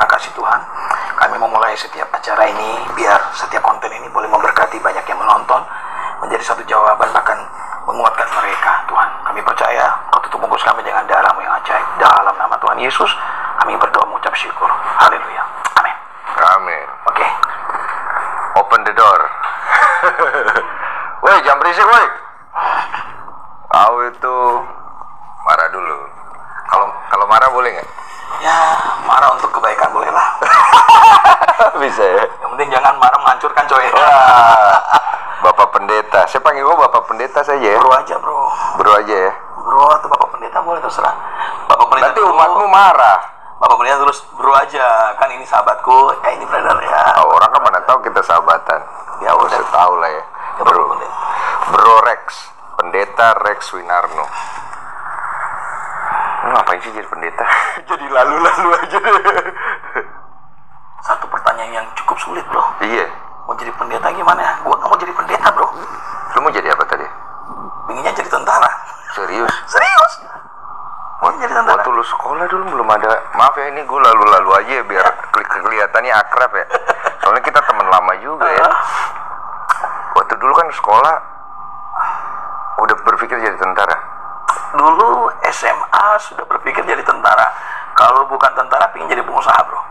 Terima kasih Tuhan. Kami memulai setiap acara ini, biar setiap konten ini boleh memberkati banyak yang menonton, menjadi satu jawaban, bahkan menguatkan mereka, Tuhan. Kami percaya Kau tutup bungkus kami dengan darah-Mu yang ajaib. Dalam nama Tuhan Yesus, kami berdoa mengucap syukur. Haleluya. Amin. Amin. Oke. Open the door. Woi, jangan berisik, woi. Kau itu marah dulu. Kalau marah boleh nggak? Ya, marah untuk kebaikan bolehlah. Bisa ya. Yang penting jangan marah menghancurkan, coy. Wah, Bapak Pendeta. Saya panggil kau Bapak Pendeta saja ya. Bro aja, bro. Bro aja ya. Bro atau Bapak Pendeta boleh, terserah. Bapak Pendeta Nanti dulu. umatmu marah. Bapak Pendeta terus bro aja. Kan ini sahabatku. Ini brother ya. Oh, orang kan mana tahu kita sahabatan. Ya udah. Saya tahu lah ya. Ya, Bro. Bapak Pendeta. Bro Rex. Pendeta Rex Winarno. Lu ngapain sih jadi pendeta? Jadi lalu-lalu aja deh. Satu pertanyaan yang cukup sulit, bro. Iya. Mau jadi pendeta gimana? Gua nggak mau jadi pendeta, bro. Lu mau jadi apa tadi? Pinginnya jadi tentara. Serius? Serius? Mau jadi tentara? Waktu lu sekolah dulu belum ada. Maaf ya, ini gue lalu-lalu aja ya, biar kelihatannya akrab ya. Soalnya kita teman lama juga ya. Waktu dulu kan sekolah udah berpikir jadi tentara. Dulu SMA sudah berpikir jadi tentara. Kalau bukan tentara, pingin jadi pengusaha, bro.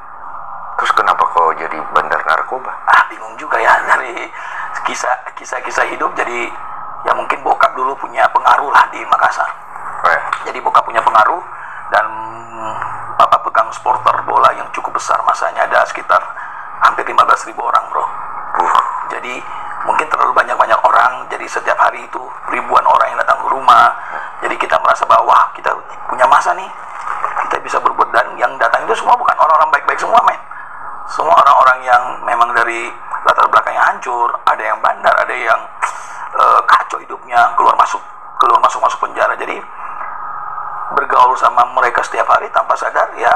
Terus kenapa kau jadi bandar narkoba? Bingung juga ya, dari kisah-kisah hidup. Jadi ya mungkin bokap dulu punya pengaruh lah di Makassar. Jadi bokap punya pengaruh, dan papa pegang supporter bola yang cukup besar, masanya ada sekitar hampir 15.000 orang, bro. Jadi mungkin terlalu banyak orang, jadi setiap hari itu ribuan orang yang datang ke rumah. Jadi kita merasa bahwa wah, kita punya masa nih, kita bisa berbuat. Dan yang datang itu semua bukan orang-orang baik-baik semua, men. Semua orang-orang yang memang dari latar belakang yang hancur. Ada yang bandar, ada yang kacau hidupnya, keluar masuk penjara. Jadi bergaul sama mereka setiap hari tanpa sadar ya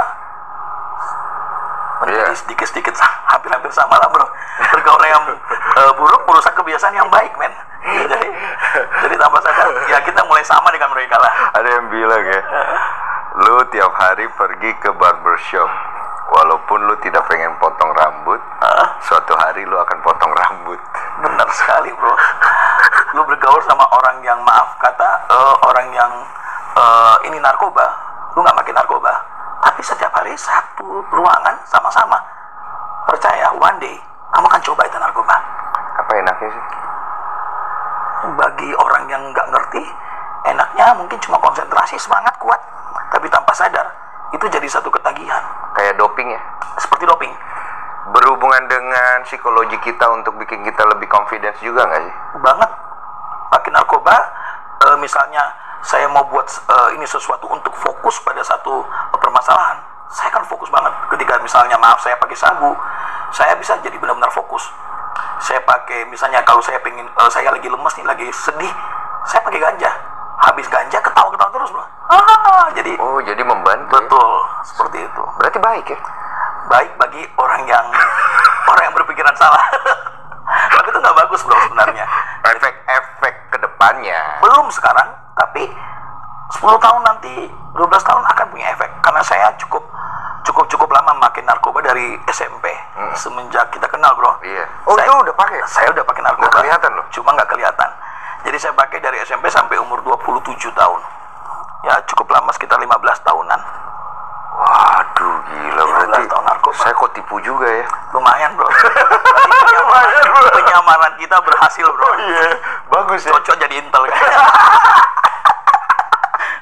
menjadi sedikit-sedikit hampir-hampir sama lah, bro. Bergaul yang buruk merusak kebiasaan yang baik, men. Jadi tanpa sadar ya kita mulai sama dengan mereka lah. Ada yang bilang ya, lu tiap hari pergi ke barbershop, walaupun lu tidak pengen potong rambut, suatu hari lu akan potong rambut. Benar sekali, bro. Lu bergaul sama orang yang, maaf kata, orang yang ini narkoba, lu nggak makin narkoba, tapi setiap hari satu ruangan sama-sama. Percaya, one day kamu akan coba itu narkoba. Apa enaknya sih? Bagi orang yang nggak ngerti, enaknya mungkin cuma konsentrasi, semangat kuat, tapi tanpa sadar itu jadi satu ketagihan. Kayak doping ya? Seperti doping. Berhubungan dengan psikologi kita untuk bikin kita lebih confidence juga nggak sih? Banget. Pakai narkoba, misalnya saya mau buat ini sesuatu untuk fokus pada satu permasalahan, saya kan fokus banget. Ketika misalnya, maaf, saya pakai sabu, saya bisa jadi benar-benar fokus. Saya pakai, misalnya kalau saya pengen, saya lagi lemes nih, lagi sedih, saya pakai ganja. Habis ganja ketawa-ketawa terus, bro. Jadi membantu. Betul, ya? Seperti itu. Berarti baik ya? Baik bagi orang yang berpikiran salah. Tapi itu nggak bagus, bro, sebenarnya. Efek kedepannya Belum sekarang, tapi 10 tahun nanti, 12 tahun akan punya efek. Karena saya cukup lama makin narkoba dari SMP. Semenjak kita kenal, bro. Iya. Oh, itu udah pakai? Saya udah pakai narkoba. Nggak kelihatan loh? Cuma nggak kelihatan. Jadi saya pakai dari SMP sampai umur 27 tahun. Ya cukup lama, sekitar 15 tahunan. Waduh, gila, berarti tahun narkoba. saya kok tipu juga ya? Lumayan, bro. Penyamaran kita berhasil, bro. Oh iya, bagus ya. Cocok jadi intel kan.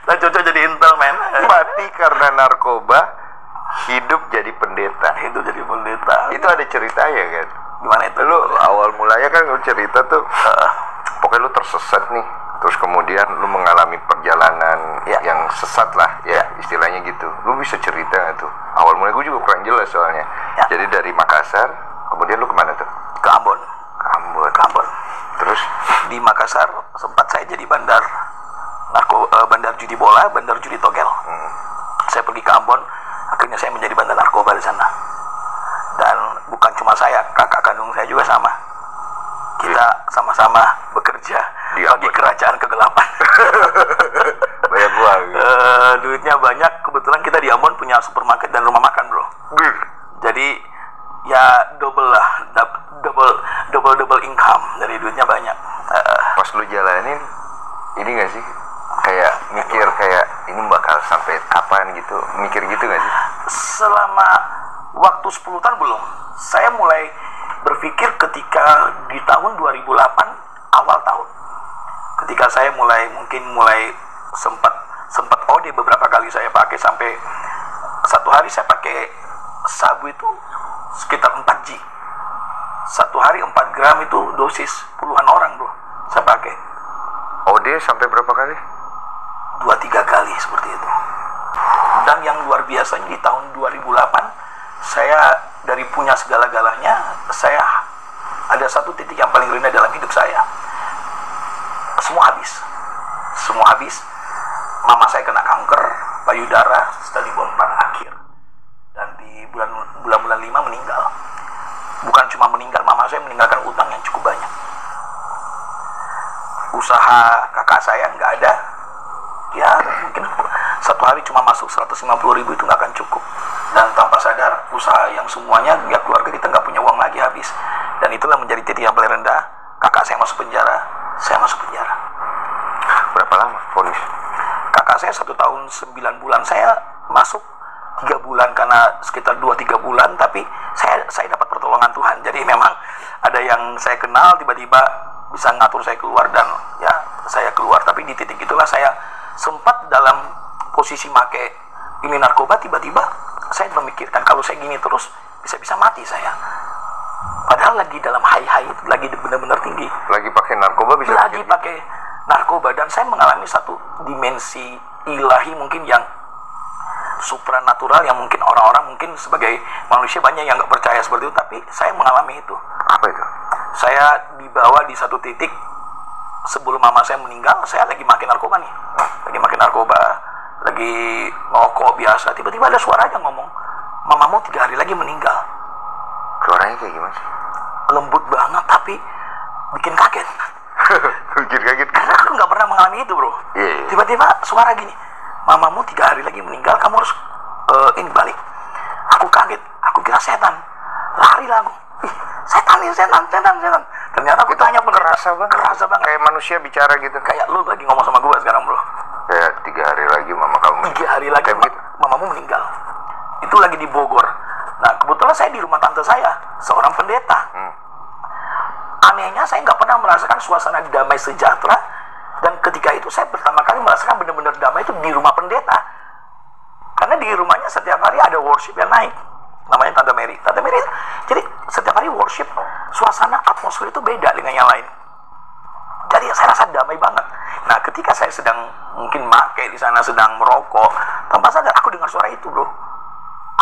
Dan cocok jadi intel, men. Mati karena narkoba, hidup jadi pendeta. Itu jadi pendeta. Itu ada ceritanya kan? Gimana itu? Lu awal mulanya kan lu cerita tuh, pokoknya lu tersesat nih, terus kemudian lu mengalami perjalanan yang sesat lah, ya istilahnya gitu. Lu bisa cerita nggak tuh? Awal mulanya gue juga kurang jelas soalnya. Jadi dari Makassar, kemudian lu kemana tuh? Ke Ambon. Ambon. Terus di Makassar sempat saya jadi bandar judi bola, bandar judi togel. Saya pergi ke Ambon, akhirnya saya menjadi bandar narkoba di sana. Dan bukan cuma saya, kakak kandung saya juga sama. Kita sama-sama bekerja bagi kerajaan kegelapan. Banyak uang. Duitnya banyak. Kebetulan kita di Ambon punya supermarket dan rumah makan, bro. double lah, double income dari duitnya banyak. Pas lu jalanin, ini nggak sih kayak mikir kayak ini bakal sampai kapan gitu, mikir gitu nggak sih? Selama waktu 10 tahun belum. Saya mulai berpikir ketika di tahun 2008 awal tahun, ketika saya mulai sempat OD beberapa kali saya pakai, sampai satu hari saya pakai sabu itu sekitar 4G. Satu hari 4 gram itu dosis puluhan orang bro saya pakai. OD sampai berapa kali? 2-3 kali seperti itu. Dan yang luar biasanya di tahun 2008 saya dari punya segala-galanya, saya ada satu titik yang paling rendah dalam hidup saya. Semua habis. Mama saya kena kanker payudara stadium 4 akhir, dan di bulan 5 meninggal. Bukan cuma meninggal, mama saya meninggalkan utang yang cukup banyak. Usaha kakak saya nggak ada, ya mungkin satu hari cuma masuk 150.000 itu nggak akan cukup. Dan tanpa sadar usaha yang semuanya, ya keluarga kita nggak punya uang lagi, habis. Dan itulah menjadi titik yang paling rendah. Kakak saya masuk penjara, saya masuk penjara. Berapa lama vonis? Kakak saya 1 tahun 9 bulan, saya masuk 3 bulan karena sekitar 2-3 bulan, tapi saya dapat pertolongan Tuhan. Jadi memang ada yang saya kenal tiba-tiba bisa ngatur saya keluar, dan ya saya keluar. Tapi di titik itulah saya sempat dalam posisi make ini narkoba. Tiba-tiba saya memikirkan kalau saya gini terus bisa-bisa mati saya. Padahal lagi dalam high itu, lagi benar-benar tinggi. Lagi pakai narkoba bisa? Lagi pakai narkoba, dan saya mengalami satu dimensi ilahi mungkin yang supranatural, yang mungkin orang-orang mungkin sebagai manusia banyak yang nggak percaya seperti itu, tapi saya mengalami itu. Apa itu? Saya dibawa di satu titik sebelum mama saya meninggal, saya lagi makin narkoba nih, lagi ngokok biasa. Tiba-tiba ada suara aja ngomong, mamamu 3 hari lagi meninggal. Suaranya kayak gimana sih? Lembut banget tapi bikin kaget. Bikin kaget karena aku nggak pernah mengalami itu bro. Yeah. Tiba-tiba suara gini, mamamu 3 hari lagi meninggal, kamu harus ini balik. Aku kaget, aku kira setan, lari lah aku. Setan. Ternyata aku tanya bener, kerasa banget. Kayak manusia bicara gitu. Kayak lu lagi ngomong sama gua sekarang bro. Kayak 3 hari lagi mama kamu. 3 hari lagi mamamu meninggal. Itu lagi di Bogor. Nah kebetulan saya di rumah tante saya, seorang pendeta. Anehnya saya nggak pernah merasakan suasana damai sejahtera, dan ketika itu saya pertama kali merasakan benar-benar damai itu di rumah pendeta. Karena di rumahnya setiap hari ada worship yang naik, namanya Tante Mary. Jadi setiap hari worship, suasana atmosfer itu beda dengan yang lain. Jadi saya rasa damai banget. Nah ketika saya sedang mungkin make di sana, sedang merokok, tanpa sadar aku dengar suara itu bro.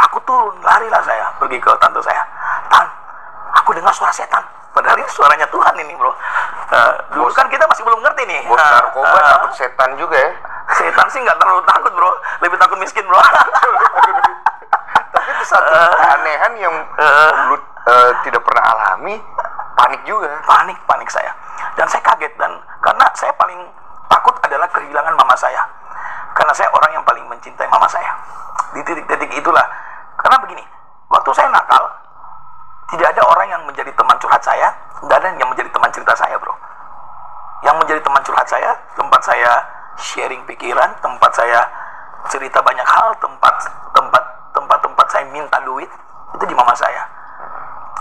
Aku turun, larilah saya pergi ke tante saya. Tan, aku dengar suara setan. Padahal ini suaranya Tuhan ini bro. Dulu kan kita masih belum ngerti nih. Bos narkoba takut setan juga ya? Setan sih nggak terlalu takut bro, lebih takut miskin bro. Tapi itu satu keanehan yang lu tidak pernah alami, panik juga. Panik saya. Dan saya kaget, dan karena saya paling takut adalah kehilangan mama saya. Karena saya orang yang paling mencintai mama saya. Di titik-titik itulah. Karena begini, waktu saya nakal, tidak ada orang yang menjadi teman curhat saya, tidak ada yang menjadi teman cerita saya bro. Yang menjadi teman curhat saya, tempat saya sharing pikiran, tempat saya cerita banyak hal, tempat saya minta duit, itu di mama saya.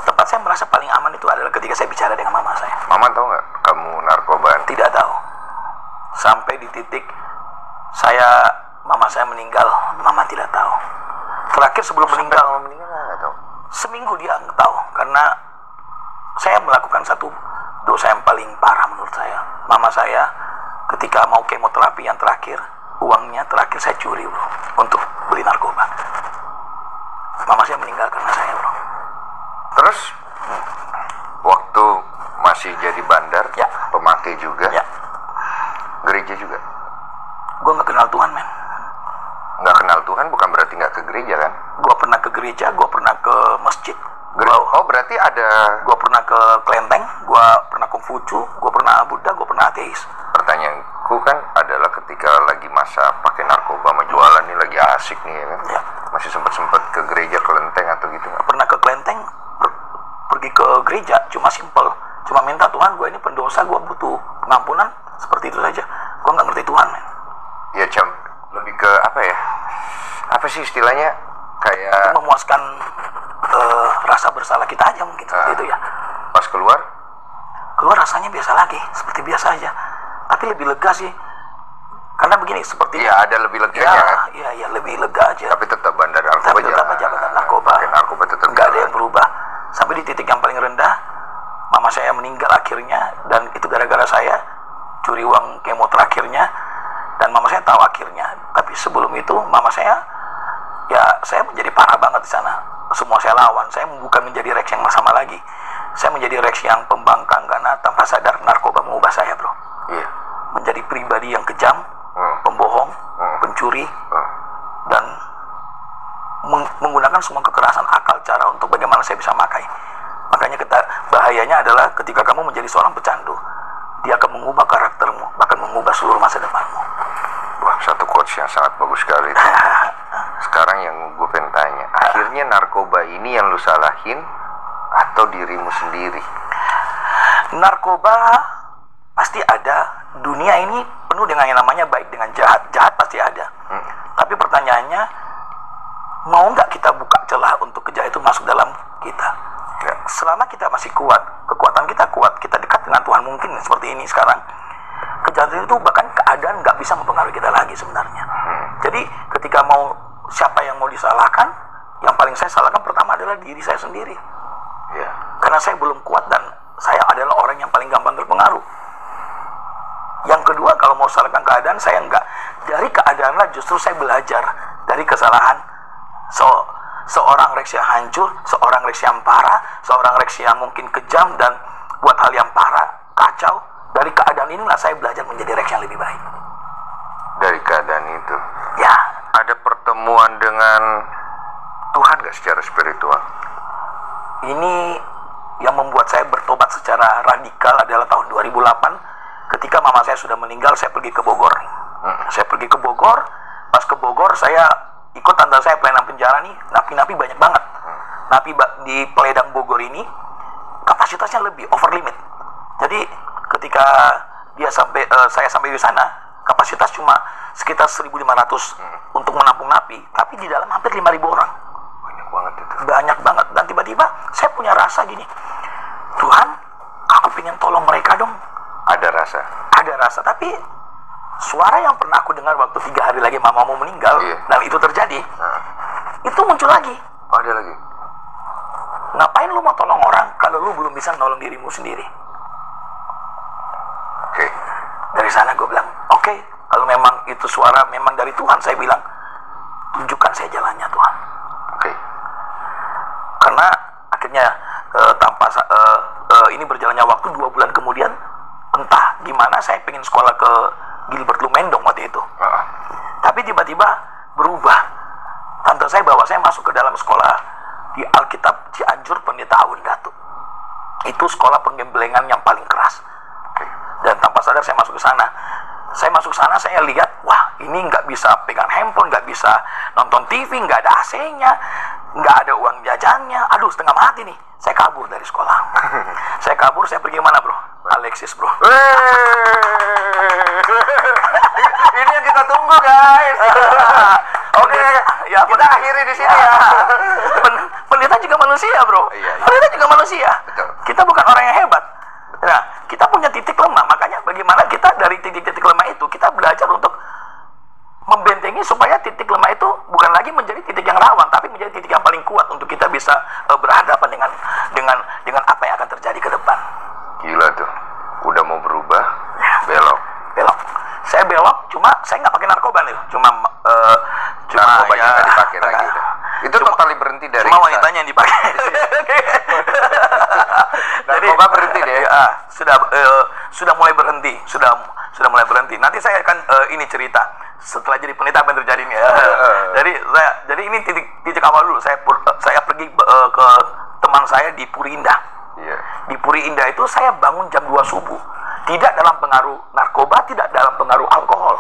Tempat saya merasa paling aman itu adalah ketika saya bicara dengan mama saya. Mama tahu nggak kamu narkobaan? Tidak tahu. Sampai di titik mama saya meninggal, mama tidak tahu. Terakhir sebelum meninggal, nggak tahu. Seminggu dia nggak tahu, karena saya melakukan satu dosa yang paling parah menurut saya. Mama saya ketika mau kemoterapi yang terakhir, uangnya terakhir saya curi bro, untuk beli narkoba. Mama saya meninggal karena saya bro. Terus waktu masih jadi bandar, ya, pemakai juga, ya, gereja juga. Gue nggak kenal Tuhan men. Nggak kenal Tuhan bukan berarti nggak ke gereja kan? Gue pernah ke gereja, gue pernah ke masjid. Oh berarti ada. Gue pernah ke kelenteng, gue pernah Kongfucu, gue pernah Buddha, gue pernah ateis. Pertanyaanku kan adalah ketika lagi masa pakai narkoba sama jualan nih lagi asik nih ya kan? Ya. Masih sempat ke gereja kelenteng atau gitu nggak? Pernah ke kelenteng, gereja, cuma simple, cuma minta Tuhan, gue ini pendosa, gue butuh pengampunan, seperti itu saja. Gue nggak ngerti Tuhan, men. Ya, lebih ke apa ya? Apa sih istilahnya? Kayak itu memuaskan rasa bersalah kita aja mungkin seperti itu ya. Pas keluar rasanya biasa lagi, seperti biasa aja. Tapi lebih lega sih. Karena begini, seperti iya, ada lebih leganya kan? Iya, lebih lega aja. Tapi tetap bandar narkoba. Tapi tetap aja bandar narkoba. Narkoba tetap nggak ada yang berubah. Sampai di titik yang paling rendah, mama saya meninggal akhirnya, dan itu gara-gara saya curi uang kemo terakhirnya, dan mama saya tahu akhirnya. Tapi sebelum itu, mama saya menjadi parah banget di sana. Semua saya lawan. Saya bukan menjadi Rex yang sama lagi. Saya menjadi Rex yang pembangkang karena tanpa sadar narkoba mengubah saya, bro. Iya. Menjadi pribadi yang kejam, pembohong, pencuri, dan menggunakan semua kekerasan akal cara untuk bagaimana saya bisa makai. Makanya bahayanya adalah ketika kamu menjadi seorang pecandu, dia akan mengubah karaktermu, bahkan mengubah seluruh masa depanmu. Wah, satu quotes yang sangat bagus sekali itu. Sekarang yang gue pengen tanya, akhirnya narkoba ini yang lu salahin atau dirimu sendiri? Narkoba pasti ada. Dunia ini penuh dengan yang namanya baik dengan jahat. Jahat pasti ada. Tapi pertanyaannya, mau nggak kita buka celah untuk kejahat itu masuk dalam kita? Ya. Selama kita masih kuat, kekuatan kita kuat, kita dekat dengan Tuhan, mungkin seperti ini sekarang, kejahatan itu bahkan keadaan nggak bisa mempengaruhi kita lagi sebenarnya. Jadi ketika siapa yang mau disalahkan, yang paling saya salahkan pertama adalah diri saya sendiri. Ya. Karena saya belum kuat dan saya adalah orang yang paling gampang terpengaruh. Yang kedua, kalau mau salahkan keadaan, saya enggak. Dari keadaanlah justru saya belajar dari kesalahan seorang Rex yang hancur, seorang Rex yang parah, seorang Rex yang mungkin kejam dan buat hal yang parah, kacau. Dari keadaan inilah saya belajar menjadi Rex yang lebih baik. Dari keadaan itu? Ya. Ada pertemuan dengan Tuhan gak secara spiritual? Ini yang membuat saya bertobat secara radikal adalah tahun 2008. Ketika mama saya sudah meninggal, saya pergi ke Bogor. Saya pergi ke Bogor. Pas ke Bogor, saya ikut tante saya pelayanan penjara nih. Napi-napi banyak banget. Napi di Peledang Bogor ini kapasitasnya lebih over limit. Jadi ketika saya sampai di sana, kapasitas cuma sekitar 1.500 untuk menampung napi. Tapi di dalam hampir 5.000 orang. Banyak banget itu. Banyak banget. Dan tiba-tiba saya punya rasa gini, Tuhan, aku pengen tolong mereka dong. Ada rasa, tapi suara yang pernah aku dengar waktu 3 hari lagi mamamu meninggal, dan itu terjadi, itu muncul lagi. Oh, ada lagi. Ngapain lu mau tolong orang kalau lu belum bisa nolong dirimu sendiri? Oke. Dari sana gue bilang, oke, kalau memang itu suara memang dari Tuhan, saya bilang, tunjukkan saya jalannya Tuhan. Oke. Karena akhirnya ini berjalannya waktu 2 bulan kemudian, entah gimana saya pengen sekolah ke Gilbert Lumendong waktu itu. Tapi tiba-tiba berubah. Tante saya bawa saya masuk ke dalam sekolah di Alkitab Cianjur Pendeta Aun Datuk. Itu sekolah penggemblengan yang paling keras. Dan tanpa sadar saya masuk ke sana. Saya masuk sana, saya lihat, wah ini nggak bisa pegang handphone, nggak bisa nonton TV, nggak ada AC-nya, nggak ada uang jajannya. Aduh, setengah mati nih. Saya kabur dari sekolah. Saya pergi mana, bro? Alexis, bro. Ini yang kita tunggu, guys. Oke, ya kita akhiri di sini ya. Pendeta juga manusia, bro. Iya. Pendeta juga manusia. Betul. Kita bukan orang yang hebat. Nah, kita punya titik lemah. Makanya bagaimana kita dari titik-titik lemah itu, kita belajar untuk membentengi supaya titik lemah itu bukan lagi menjadi titik yang rawan, tapi menjadi titik yang paling kuat untuk kita bisa berhadapan dengan apa yang akan terjadi ke depan. Gila tuh, udah mau berubah, belok. Saya belok, cuma saya nggak pakai narkoba nih, cuma narkobanya nggak dipakai lagi. Itu totali berhenti dari. Cuma wanitanya yang dipakai. Narkoba berhenti deh. Ya, sudah mulai berhenti, sudah mulai berhenti. Nanti saya akan ini cerita setelah jadi pendeta apa yang terjadi nih. Jadi ini titik awal dulu. Saya pergi ke teman saya di Puri Indah. Yeah. Di Puri Indah itu saya bangun jam 2 subuh. Tidak dalam pengaruh narkoba, tidak dalam pengaruh alkohol.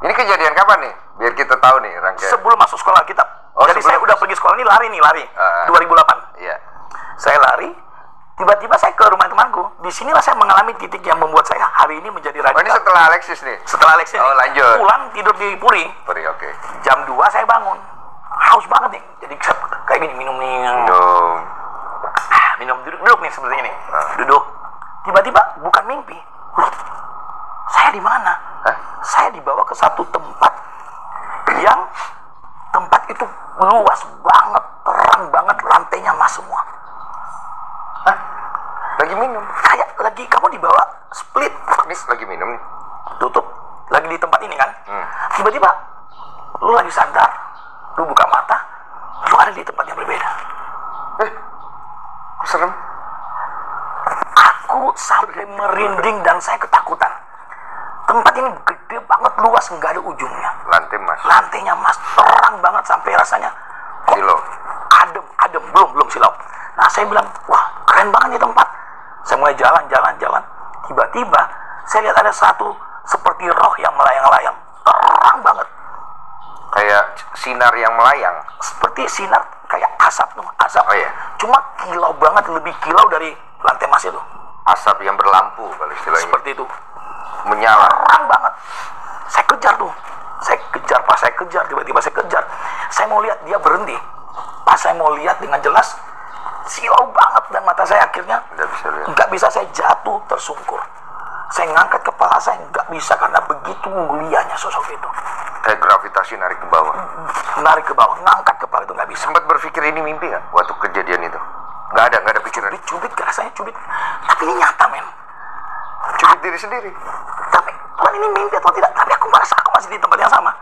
Ini kejadian kapan nih? Biar kita tahu nih rangkaian. Sebelum masuk sekolah Alkitab. Jadi saya udah pergi sekolah ini lari. 2008. Iya. Saya lari, tiba Tiba-tiba saya ke rumah temanku. Disinilah saya mengalami titik yang membuat saya hari ini menjadi radikal. Oh, ini setelah Alexis nih? Setelah Alexis. Oh, lanjut. Pulang tidur di Puri. Puri, oke. Jam 2 saya bangun. Haus banget nih. Jadi kayak gini, minum duduk nih seperti ini. Duduk. Tiba-tiba bukan mimpi. Loh, saya di mana? Saya dibawa ke satu tempat yang tempat itu luas banget, terang banget, lantainya emas semua. Lagi minum? Kayak lagi kamu dibawa split. Ini lagi minum nih? Tutup. Lagi di tempat ini kan. Tiba-tiba lu lagi sadar, lu buka mata, lu ada di tempat yang berbeda. Kok serem? Aku sampai merinding dan saya ketakutan. Tempat ini gede banget, luas, nggak ada ujungnya. Lantai mas? Lantainya mas, terang banget sampai rasanya silau. Adem, belum silau. Nah saya bilang, wah keren banget nih tempat. Saya mulai jalan. Tiba-tiba saya lihat ada satu seperti roh yang melayang-layang, terang banget. Kayak sinar yang melayang? Seperti sinar, kayak asap. Oh iya? Cuma kilau banget, lebih kilau dari lantai mas itu. Asap yang berlampu kalau istilahnya? Seperti itu. Menyala? Terang banget. Saya kejar tuh. Tiba-tiba saya kejar. Saya mau lihat, dia berhenti. Pas saya mau lihat dengan jelas, silau banget, dan mata saya akhirnya nggak bisa, saya jatuh tersungkur. Saya ngangkat kepala saya, nggak bisa karena begitu mulianya sosok itu. Kayak gravitasi narik ke bawah? Narik ke bawah, ngangkat kepala itu nggak bisa. Sempat berpikir ini mimpi nggak waktu kejadian itu? Nggak ada pikiran? Cubit, rasanya cubit. Tapi ini nyata, men. Cubit diri sendiri? Tapi Tuhan, ini mimpi atau tidak? Tapi aku merasa aku masih di tempat yang sama.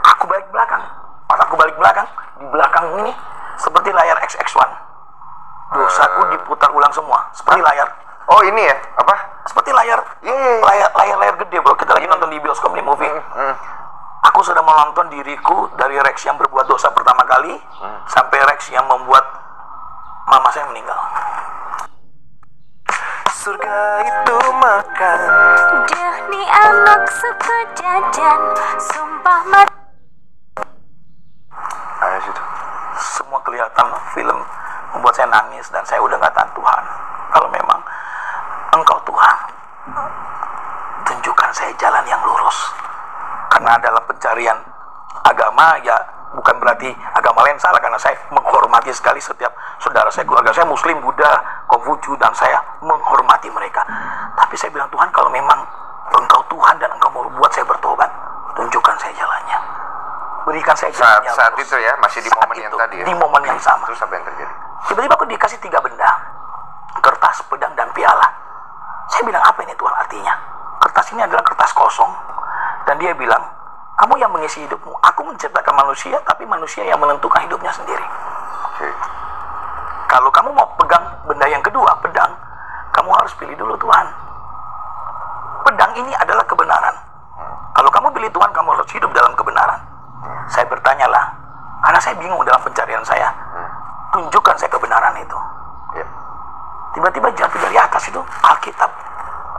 Aku balik belakang. Pas aku balik belakang, di belakang ini seperti layar XX1. Dosaku diputar ulang semua, seperti layar. Oh ini ya? Apa? Seperti layar. Layar gede, bro. Kita lagi nonton di bioskop nih, movie. Aku sudah menonton diriku dari Rex yang berbuat dosa pertama kali sampai Rex yang membuat mama saya meninggal. Surga itu makan. Dia nih anak sepejajan, sumpah mati. Ayo situ. Semua kelihatan film membuat saya nangis dan saya udah nggak tahan. Tuhan, kalau memang Engkau Tuhan, tunjukkan saya jalan yang lurus. Karena dalam pencarian agama ya bukan berarti agama lain salah, karena saya menghormati sekali setiap saudara saya, keluarga saya Muslim, Buddha, Konghucu, dan saya menghormati mereka. Tapi saya bilang, Tuhan, kalau memang Engkau Tuhan dan Engkau mau buat saya bertobat, tunjukkan saya jalannya. Berikan saya jalan yang saat lurus. itu ya, masih di momen yang tadi ya? Di momen yang sama. Terus apa yang terjadi? Tiba-tiba aku dikasih 3 benda. Kertas, pedang, dan piala. Saya bilang, apa ini Tuhan artinya? Kertas ini adalah kertas kosong. Dan dia bilang, kamu yang mengisi hidupmu. Aku menciptakan manusia, tapi manusia yang menentukan hidupnya sendiri. Kalau kamu mau pegang benda yang kedua, pedang, kamu harus pilih dulu Tuhan. Pedang ini adalah kebenaran. Kalau kamu pilih Tuhan, kamu harus hidup dalam kebenaran. Saya bertanyalah, karena saya bingung dalam pencarian saya. Tunjukkan saya kebenaran itu. Tiba-tiba jatuh dari atas itu Alkitab.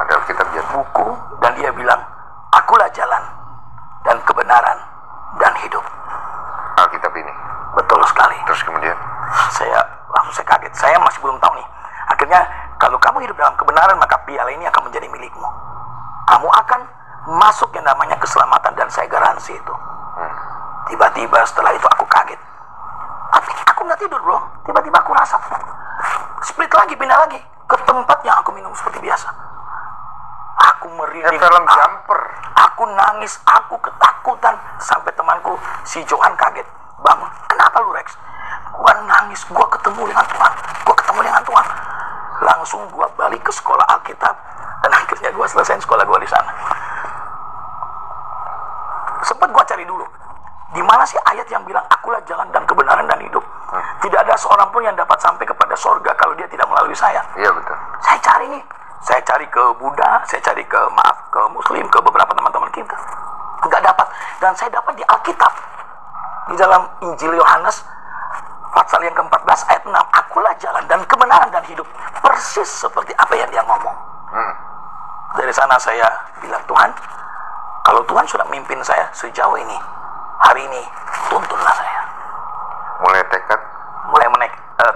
Ada Alkitab jatuh. Buku, dan dia bilang, akulah jalan dan kebenaran dan hidup. Alkitab ini? Betul sekali. Terus kemudian? Saya kaget. Saya masih belum tahu nih. Akhirnya, kalau kamu hidup dalam kebenaran, maka piala ini akan menjadi milikmu. Kamu akan masuk yang namanya keselamatan, dan saya garansi itu. Tiba-tiba setelah itu aku kaget. Tapi aku nggak tidur, bro. Tiba-tiba aku rasa split lagi, pindah lagi ke tempat yang aku minum seperti biasa. Aku merinding. Film Jumper. Aku nangis, aku ketakutan. Sampai temanku, si Johan, kaget. Bangun, kenapa lu Rex? Gua nangis, gua ketemu dengan Tuhan. Langsung gua balik ke sekolah Alkitab. Dan akhirnya gua selesai sekolah gua di sana. Sempat gua cari dulu, di mana sih ayat yang bilang akulah jalan dan kebenaran dan hidup? Tidak ada seorang pun yang dapat sampai kepada sorga kalau dia tidak melalui saya. Iya betul. Saya cari nih. Saya cari ke Buddha, saya cari ke Muslim, ke beberapa teman-teman kita. Nggak dapat. Dan saya dapat di Alkitab. Di dalam Injil Yohanes, pasal yang ke-14 ayat 6. Akulah jalan dan kebenaran dan hidup. Persis seperti apa yang dia ngomong. Dari sana saya bilang, Tuhan, kalau Tuhan sudah mimpin saya sejauh ini, hari ini, tuntunlah saya. Mulai tekad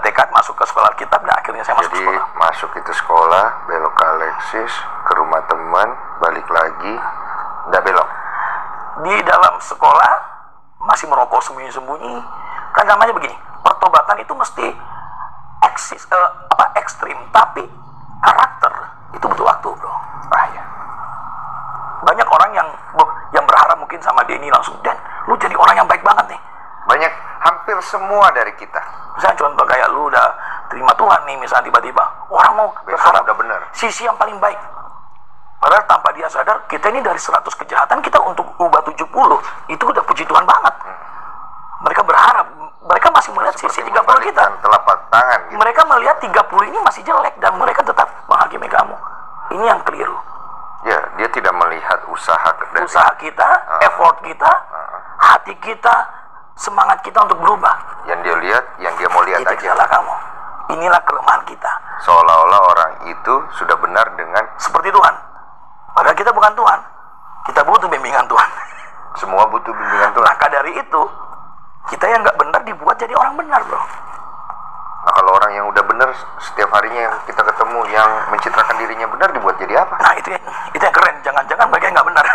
Tekad masuk ke sekolah Alkitab, dan akhirnya akhirnya saya masuk Jadi sekolah. masuk itu sekolah, belok ke Alexis, ke rumah teman, balik lagi, nggak belok. Di dalam sekolah masih merokok sembunyi-sembunyi. Kan namanya begini, pertobatan itu mesti ekstrim, tapi karakter itu butuh waktu, bro. Ya. Banyak orang yang berharap mungkin sama Denny langsung, Dan, lu jadi orang yang baik banget nih. Banyak, hampir semua dari kita. Misalnya contoh kayak lu udah terima Tuhan nih, misalnya tiba-tiba orang mau berharap udah bener. sisi yang paling baik. Padahal tanpa dia sadar, kita ini dari 100 kejahatan, kita untuk ubah 70, itu udah puji Tuhan banget. Mereka berharap, mereka masih melihat sisi 30 kita. Telapak tangan gitu. Mereka melihat 30 ini masih jelek, dan mereka tetap menghakimi kamu. Ini yang keliru. Ya, dia tidak melihat usaha Kita, effort kita, hati kita, semangat kita untuk berubah. Yang dia lihat, yang dia mau lihat Itu aja. adalah kamu. Inilah kelemahan kita. Seolah-olah orang itu sudah benar dengan Seperti Tuhan. Padahal kita bukan Tuhan. Kita butuh bimbingan Tuhan. semua butuh bimbingan Tuhan. Maka dari itu, kita yang nggak benar dibuat jadi orang benar, bro. Nah, kalau orang yang udah benar setiap harinya yang kita ketemu yang mencitrakan dirinya benar dibuat jadi apa? Nah, itu yang keren. Jangan-jangan mereka yang nggak benar.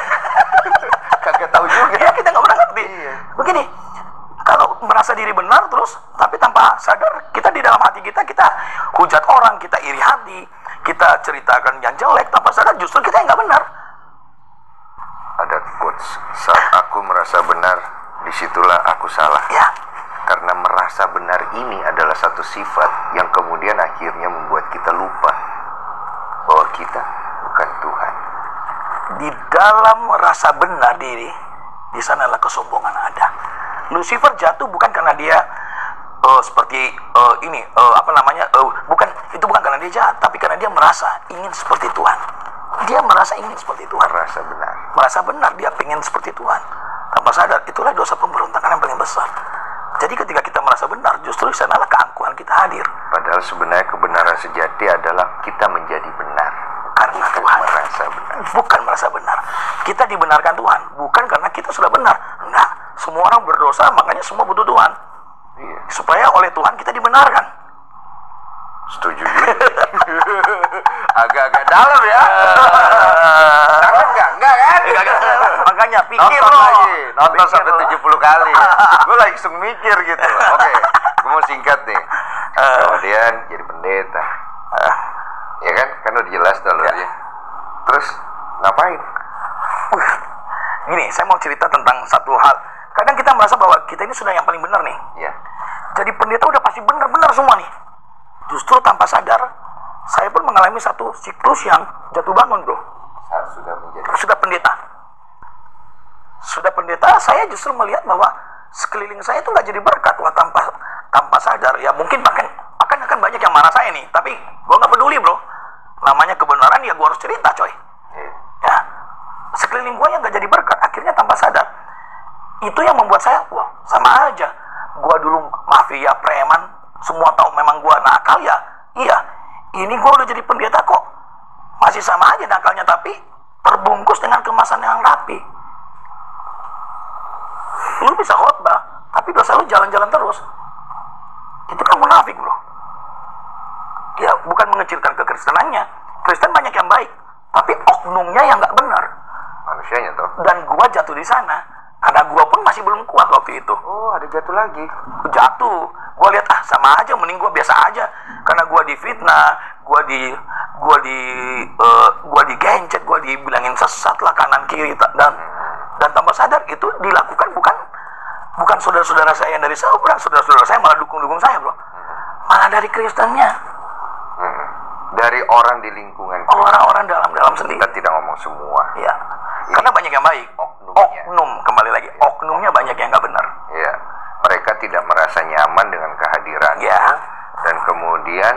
Kagak tahu juga. Ya, kita nggak pernah ngerti. Iya. Begini, kalau merasa diri benar terus, tapi tanpa sadar, kita di dalam hati kita hujat orang, kita iri hati, kita ceritakan yang jelek, tanpa sadar justru kita yang nggak benar. Ada quotes, saat aku merasa benar, disitulah aku salah. Ya, Karena merasa benar ini adalah satu sifat yang kemudian akhirnya membuat kita lupa bahwa kita bukan Tuhan. di dalam rasa benar diri, di sanalah kesombongan ada. Lucifer jatuh bukan karena dia bukan karena dia jahat, tapi karena dia merasa ingin seperti Tuhan. Dia merasa ingin seperti Tuhan. Merasa benar, dia ingin seperti Tuhan. Tanpa sadar, itulah dosa pemberontakan yang paling besar. Jadi ketika kita merasa benar, justru di sanalah keangkuhan kita hadir. Padahal sebenarnya kebenaran sejati adalah kita menjadi benar. Karena Tuhan Merasa benar. bukan merasa benar. Kita dibenarkan Tuhan, bukan karena kita sudah benar. Nah, semua orang berdosa, makanya semua butuh Tuhan. Iya. Supaya oleh Tuhan kita dibenarkan. Setuju juga. Agak-agak dalam ya. Jangan enggak kan? Makanya pikir Nonton loh. lagi, nonton Pikir sampai loh. 70 kali. Gue langsung mikir gitu. Oke, gue mau singkat nih. Kemudian jadi pendeta. Ya kan udah jelas tuh alurnya. Terus ngapain? Gini, saya mau cerita tentang satu hal. Kadang kita merasa bahwa kita ini sudah yang paling benar nih. Ya. Jadi pendeta udah pasti benar-benar semua nih. Justru tanpa sadar, saya pun mengalami satu siklus yang jatuh bangun, bro. Saat sudah menjadi Sudah pendeta, saya justru melihat bahwa sekeliling saya itu nggak jadi berkat. Wah, tanpa sadar, ya mungkin akan banyak yang marah saya nih. Tapi gue nggak peduli, bro. Namanya kebenaran, ya gue harus cerita, coy. Ya, sekeliling gue yang nggak jadi berkat, akhirnya tanpa sadar. Itu yang membuat saya, wah, sama aja. Gue dulu mafia, preman, semua tahu memang gue nakal ya. Iya, ini gue udah jadi pendeta kok. Masih sama aja nakalnya, tapi terbungkus dengan kemasan yang rapi. Lu bisa khotbah, tapi dosa lu jalan-jalan terus. Itu kan munafik, bro. Ya, bukan mengecilkan kekristenannya. Kristen banyak yang baik, tapi oknumnya yang nggak benar. manusianya toh. Dan gua jatuh di sana. Karena gua pun masih belum kuat waktu itu. Oh, ada jatuh lagi. Jatuh. Gua lihat sama aja, mending gua biasa aja. Karena gua difitnah, gua digencet, gua dibilangin sesat lah kanan kiri dan tanpa sadar itu dilakukan bukan saudara-saudara saya yang dari seberang, saudara-saudara saya malah dukung saya, bro. Malah dari Kristennya. Dari orang di lingkungan. Orang-orang dalam sendiri. Kita tidak ngomong semua. Ya. Karena banyak yang baik. Oknum, kembali lagi. Oknumnya banyak yang nggak benar. Ya. Mereka tidak merasa nyaman dengan kehadiran. Ya. Dan kemudian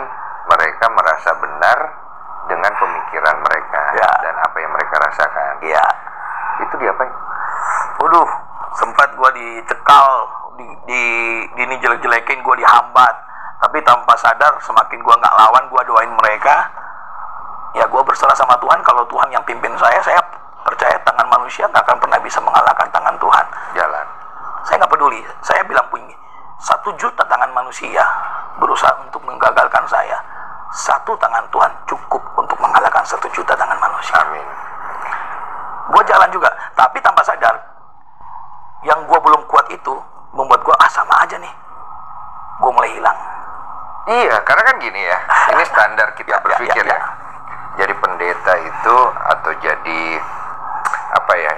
mereka merasa benar dengan pemikiran mereka. Ya. Dan apa yang mereka rasakan. Ya. Itu diapain? Waduh, sempat gua dicekal, ini jelek-jelekin, gua dihambat. Tapi tanpa sadar, semakin gua nggak lawan, gua doain mereka. Ya, gua berserah sama Tuhan. Kalau Tuhan yang pimpin saya percaya tangan manusia nggak akan pernah bisa mengalahkan tangan Tuhan. Jalan. Saya nggak peduli. Saya bilang begini, 1 juta tangan manusia berusaha untuk menggagalkan saya. satu tangan Tuhan cukup untuk mengalahkan 1 juta tangan manusia. Amin. Gue jalan juga, tapi tanpa sadar, yang gue belum kuat itu membuat gue sama aja nih. Gue mulai hilang. Iya, karena kan gini ya, ini standar kita berpikir ya. Jadi pendeta itu atau jadi apa ya,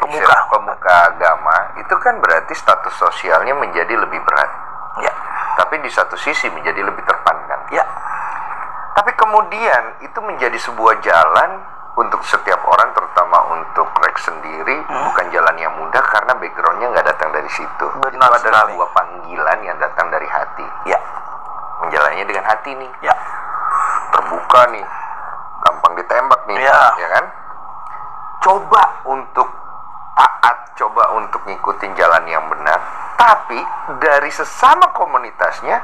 pemuka agama itu kan berarti status sosialnya menjadi lebih berat. Ya. Tapi di satu sisi menjadi lebih terpandang. Ya. Tapi kemudian itu menjadi sebuah jalan untuk setiap orang, terutama untuk Rex sendiri, bukan jalan yang mudah karena backgroundnya nggak datang dari situ. Benar itu adalah sekali. sebuah panggilan yang datang dari hati. Ya. Menjalannya dengan hati nih. Ya. Terbuka nih, gampang ditembak nih, ya kan? Coba untuk taat, coba untuk ngikutin jalan yang benar, tapi dari sesama komunitasnya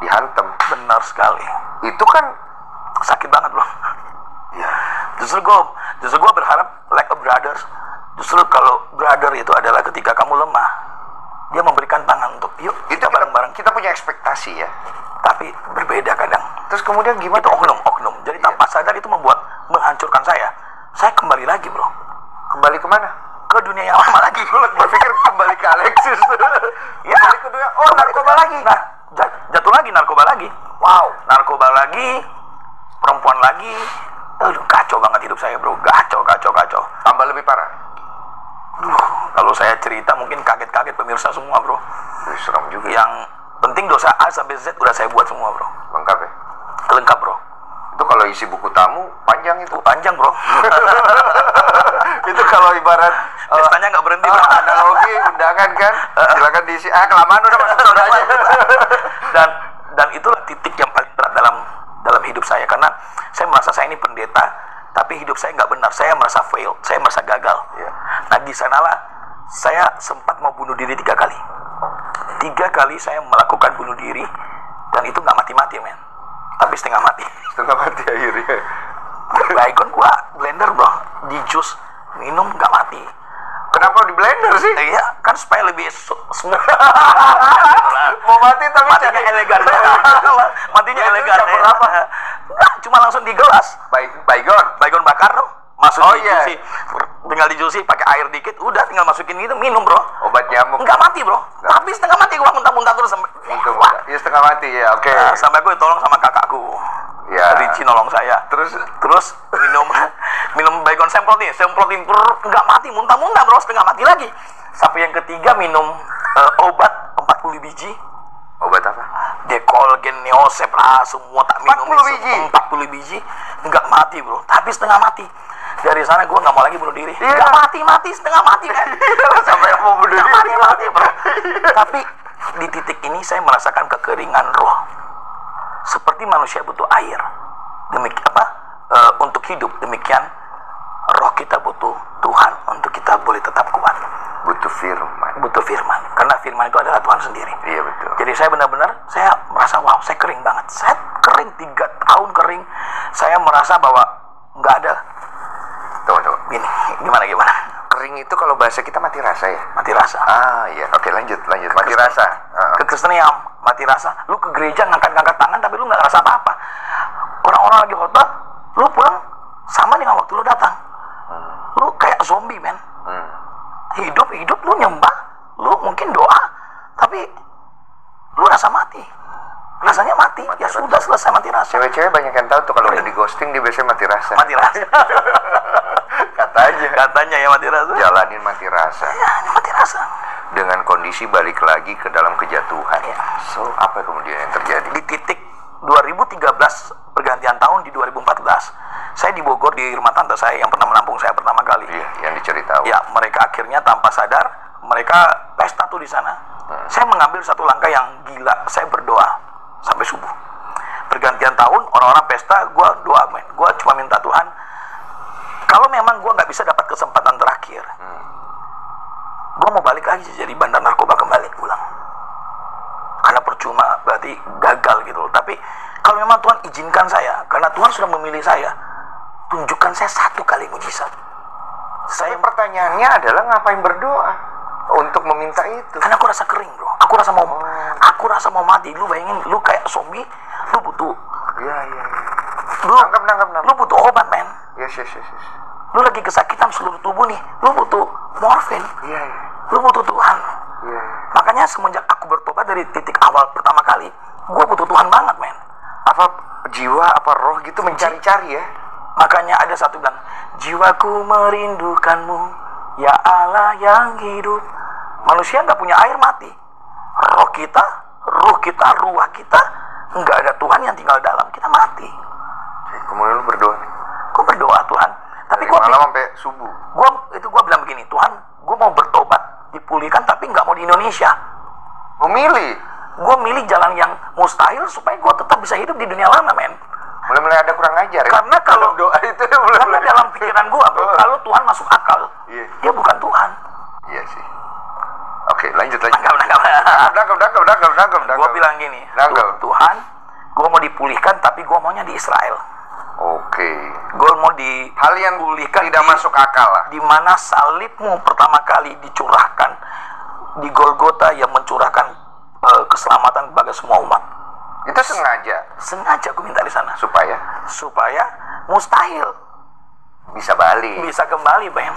dihantam. Benar sekali. Itu kan Sakit banget bro. ya, Justru gue berharap like a brothers. Justru kalau brother itu adalah ketika kamu lemah, dia memberikan tangan untuk yuk itu kita bareng-bareng. kita punya ekspektasi ya. Tapi berbeda kadang. Terus kemudian gimana? Itu oknum. Jadi tanpa sadar itu menghancurkan saya. Saya kembali lagi bro. Kembali kemana? Ke dunia yang lama lagi. Gue berpikir kembali ke Alexis. Ya. Kembali ke dunia. Oh, narkoba lagi. Nah, jatuh lagi narkoba lagi. Wow, narkoba lagi, perempuan lagi. Aduh, kacau banget hidup saya bro. Kacau. Tambah lebih parah. Kalau saya cerita mungkin kaget-kaget pemirsa semua bro. Wih, seram juga. Yang penting dosa A sampai Z udah saya buat semua bro. Lengkap ya? Lengkap bro. Itu kalau isi buku tamu panjang itu. Panjang bro. Itu kalau ibarat Pestanya nggak berhenti bro. analogi undangan kan, silakan diisi. Kelamaan udah masuk saudara aja. dan itulah titik yang paling berat dalam hidup saya, karena saya merasa saya ini pendeta, tapi hidup saya nggak benar. Saya merasa fail, saya merasa gagal. Iya. Nah di sanalah saya sempat mau bunuh diri 3 kali. 3 kali saya melakukan bunuh diri, dan itu nggak mati-mati men, tapi setengah mati. Setengah mati akhirnya. Baygon gua blender bro, di jus minum nggak mati. Kenapa di blender sih? Iya kan supaya lebih smooth. Mau mati tapi Matinya elegan. Matinya Blender elegan. campur apa? Nggak, cuma langsung di gelas. Baygon. Baygon bakar tuh, masuk Oh, di iya. juicy. Tinggal dijuicy pakai air dikit, udah tinggal masukin gitu, minum bro. Obat nyamuk. Nggak mati bro, tapi setengah mati gua muntah-muntah terus sampai. Untung. Wah. Ya setengah mati ya, oke. Nah, sampai gue tolong sama kakakku. Ya. Ricci nolong saya. Terus minum baygon semprotin nggak mati, muntah-muntah bro, setengah mati lagi. Sampai yang ketiga minum obat 40 biji. obat apa? Dekolgen, Neosep lah, semua tak minum. 40 biji? 40 biji, nggak mati bro, tapi setengah mati. Dari sana gue nggak mau lagi bunuh diri. Iya. Nggak mati, setengah mati kan. Sampai mau bunuh diri. Mati bro. Tapi di titik ini saya merasakan kekeringan roh. Seperti manusia butuh air, untuk hidup, demikian roh kita butuh Tuhan untuk kita boleh tetap kuat. Butuh firman. Karena firman itu adalah Tuhan sendiri. Iya betul. Jadi saya benar-benar, saya merasa wow, saya kering banget. Saya kering 3 tahun kering. Saya merasa bahwa nggak ada. Tunggu. Gini, gimana? Kering itu kalau bahasa kita mati rasa ya? Mati rasa. Ah iya, oke lanjut. Mati rasa. Kekristenan mati rasa. Lu ke gereja ngangkat-ngangkat tangan tapi lu nggak ngerasa apa-apa. Orang-orang lagi khotbah, lu pulang sama dengan waktu lu datang. Lu kayak zombie men. Hidup lu nyembah, lu mungkin doa, tapi lu rasa mati. Rasanya mati ya rasa. sudah selesai mati rasa. Cewek-cewek banyak yang tahu tuh kalau udah di ghosting dia biasanya mati rasa. Mati rasa. Katanya ya mati rasa. Jalanin mati rasa. Ya, ini mati rasa. Dengan kondisi balik lagi ke dalam kejatuhan. Ya. So, apa kemudian yang terjadi? Di titik 2013 pergantian tahun di 2014, saya di Bogor di rumah tante saya yang pernah menampung saya pertama kali. Iya, yang diceritain. Ya, mereka akhirnya tanpa sadar mereka pesta tuh di sana. Saya mengambil satu langkah yang gila. Saya berdoa sampai subuh. Pergantian tahun orang-orang pesta, gue doa men. Gue cuma minta Tuhan, kalau memang gue nggak bisa dapat kesempatan terakhir, gue mau balik lagi jadi bandar narkoba kembali pulang. Karena percuma, berarti gagal gitu loh. Tapi kalau memang Tuhan izinkan saya, karena Tuhan sudah memilih saya, tunjukkan saya 1 kali mujizat. Saya pertanyaannya adalah ngapain berdoa untuk meminta itu? Karena aku rasa kering bro, aku rasa mau mati. Lu bayangin, lu kayak zombie, lu butuh Iya. nangkep. Lu butuh obat, men. Yes. Lu lagi kesakitan seluruh tubuh nih. Lu butuh morfin. Iya. Lu butuh Tuhan. Iya. Makanya semenjak aku bertobat dari titik awal pertama kali, gue butuh Tuhan banget, men. Apa jiwa, apa roh gitu mencari-cari ya? Makanya ada satu bilang, jiwaku merindukanmu, ya Allah yang hidup. Manusia nggak punya air mati. Ruh kita, ruah kita, nggak ada Tuhan yang tinggal dalam, kita mati. Kemudian lu berdoa nih. Gue berdoa Tuhan, tapi gue malam sampai subuh. Gue bilang begini, Tuhan, gue mau bertobat, dipulihkan, tapi nggak mau di Indonesia. Memilih. Gue milih jalan yang mustahil supaya gue tetap bisa hidup di dunia lama, men. Mulai ada kurang ajar ya. Karena kalau doa itu karena dalam pikiran gue, kalau Tuhan masuk akal, dia bukan Tuhan. Iya sih. Oke, lanjut. Nangkap. Gue bilang gini, Tuhan, gue mau dipulihkan, tapi gue maunya di Israel. Oke. Gue mau di hal yang pulihkan tidak masuk akal lah. Di mana salibmu pertama kali dicurahkan di Golgota yang mencurahkan keselamatan bagi semua umat. Itu sengaja gue minta di sana supaya mustahil bisa balik, bisa kembali, Bang.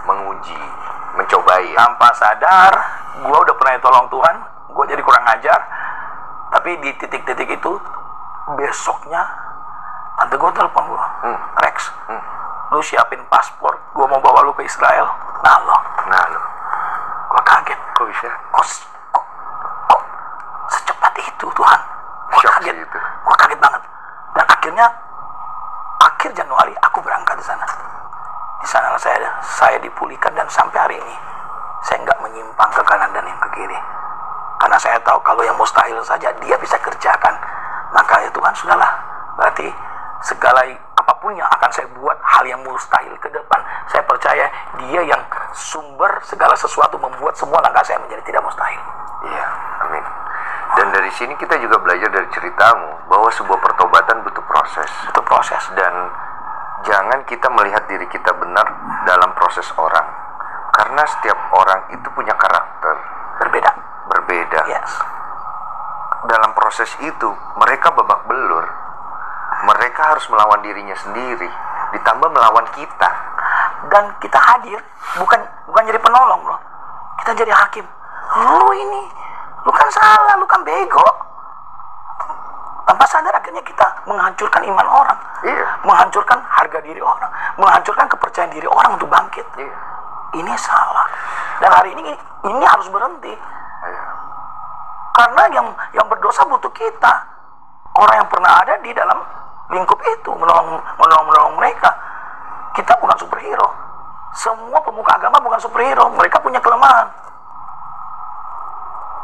menguji, mencobai. Tanpa sadar, gue udah pernah tolong Tuhan, gue jadi kurang ajar. Tapi di titik-titik itu, besoknya tante gue telepon gue, Rex, lu siapin paspor, gue mau bawa lu ke Israel. Nah lo, gue kaget. Kok bisa? Kok secepat itu Tuhan? Gue kaget. Gue kaget banget. Dan akhirnya akhir Januari aku berangkat di sana. Di sana saya dipulihkan, dan sampai hari ini saya nggak menyimpang ke kanan dan yang ke kiri. Karena saya tahu kalau yang mustahil saja dia bisa kerjakan. Maka ya Tuhan, sudahlah. Berarti segala apapun yang akan saya buat, hal yang mustahil ke depan, saya percaya dia yang sumber segala sesuatu, membuat semua langkah saya menjadi tidak mustahil. Iya, amin. Dan dari sini kita juga belajar dari ceritamu bahwa sebuah pertobatan butuh proses. Dan jangan kita melihat diri kita benar dalam proses orang. Karena setiap orang itu punya karakter Berbeda. Yes. Dalam proses itu mereka babak belur. Mereka harus melawan dirinya sendiri, ditambah melawan kita. Dan kita hadir bukan jadi penolong, bro. Kita jadi hakim. Lu kan salah, lu kan bego. Tanpa sadar akhirnya kita menghancurkan iman orang. Iya. Menghancurkan harga diri orang, menghancurkan kepercayaan diri orang untuk bangkit. Iya. Ini salah. Dan hari ini harus berhenti. Iya. Karena yang berdosa butuh kita. Orang yang pernah ada di dalam lingkup itu, menolong mereka. Kita bukan superhero. Semua pemuka agama bukan superhero. Mereka punya kelemahan.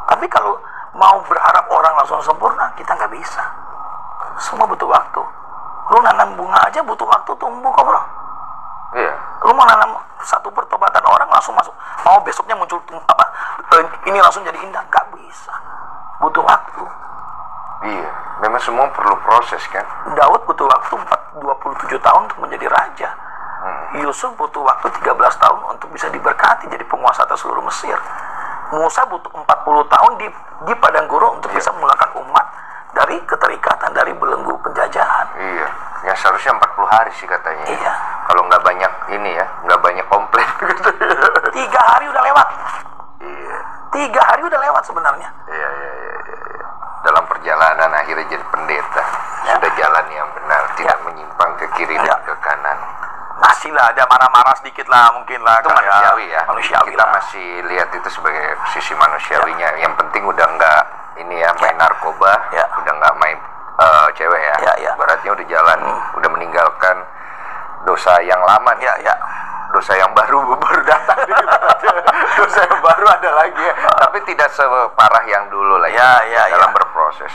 Tapi kalau mau berharap orang langsung sempurna, kita nggak bisa. Semua butuh waktu. Lu nanam bunga aja butuh waktu tumbuh kok, bro. Iya. Lu mau nanam satu pertobatan orang langsung masuk, mau besoknya muncul ini langsung jadi indah, nggak bisa. Butuh waktu. Iya, memang semua perlu proses kan. Daud butuh waktu 27 tahun untuk menjadi raja. Yusuf butuh waktu 13 tahun untuk bisa diberkati jadi penguasa atas seluruh Mesir. Musa butuh 40 tahun di padang gurun untuk bisa memulakan umat dari keterikatan, dari belenggu penjajahan. Iya, yang seharusnya 40 hari sih katanya. Iya. Kalau nggak banyak nggak banyak komplain gitu. 3 hari udah lewat. Iya. 3 hari udah lewat sebenarnya. Iya. Dalam perjalanan akhirnya jadi pendeta. Sudah jalan yang benar, tidak menyimpang ke kiri dan ke kanan. Masih lah ada marah-marah sedikit lah, mungkin lah. Itu manusiawi ya. Manusiawi kita lah. masih lihat itu sebagai sisi manusiawinya. Yang penting udah nggak main narkoba, udah nggak main cewek ya. Baratnya udah jalan, udah meninggalkan dosa yang lama nih. Dosa yang baru datang. Dosa yang baru ada lagi ya. Tapi tidak separah yang dulu lah ya. Dalam berproses.